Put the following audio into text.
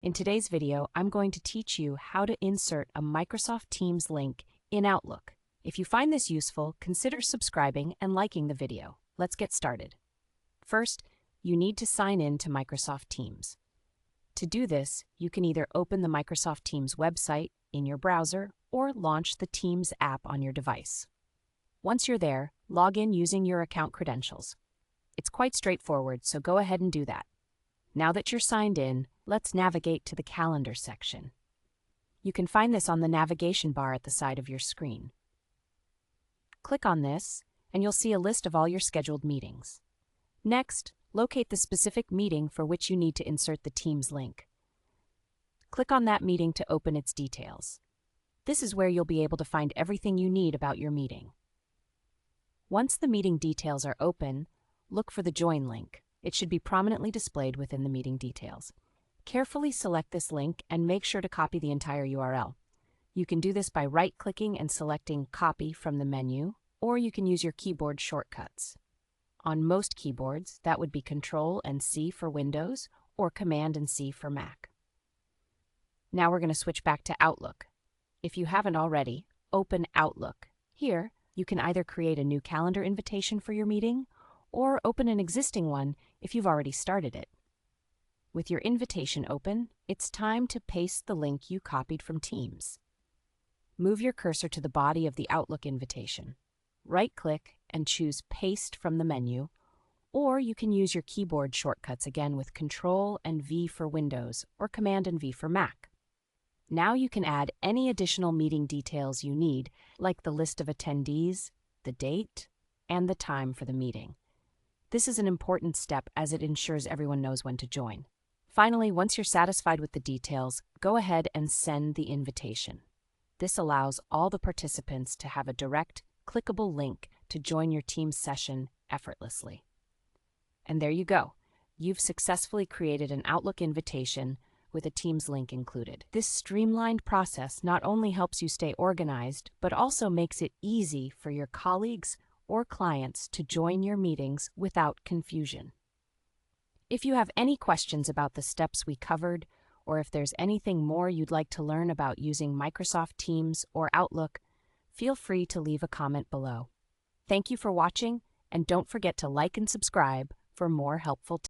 In today's video, I'm going to teach you how to insert a Microsoft Teams link in Outlook. If you find this useful, consider subscribing and liking the video. Let's get started. First, you need to sign in to Microsoft Teams. To do this, you can either open the Microsoft Teams website in your browser or launch the Teams app on your device. Once you're there, log in using your account credentials. It's quite straightforward, so go ahead and do that. Now that you're signed in, let's navigate to the Calendar section. You can find this on the navigation bar at the side of your screen. Click on this, and you'll see a list of all your scheduled meetings. Next, locate the specific meeting for which you need to insert the Teams link. Click on that meeting to open its details. This is where you'll be able to find everything you need about your meeting. Once the meeting details are open, look for the Join link. It should be prominently displayed within the meeting details. Carefully select this link and make sure to copy the entire URL. You can do this by right-clicking and selecting Copy from the menu, or you can use your keyboard shortcuts. On most keyboards, that would be Control and C for Windows or Command and C for Mac. Now we're going to switch back to Outlook. If you haven't already, open Outlook. Here, you can either create a new calendar invitation for your meeting or open an existing one if you've already started it. With your invitation open, it's time to paste the link you copied from Teams. Move your cursor to the body of the Outlook invitation. Right-click and choose Paste from the menu, or you can use your keyboard shortcuts again with Control and V for Windows or Command and V for Mac. Now you can add any additional meeting details you need, like the list of attendees, the date, and the time for the meeting. This is an important step as it ensures everyone knows when to join. Finally, once you're satisfied with the details, go ahead and send the invitation. This allows all the participants to have a direct, clickable link to join your Teams session effortlessly. And there you go. You've successfully created an Outlook invitation with a Teams link included. This streamlined process not only helps you stay organized, but also makes it easy for your colleagues or clients to join your meetings without confusion. If you have any questions about the steps we covered, or if there's anything more you'd like to learn about using Microsoft Teams or Outlook, feel free to leave a comment below. Thank you for watching, and don't forget to like and subscribe for more helpful tips.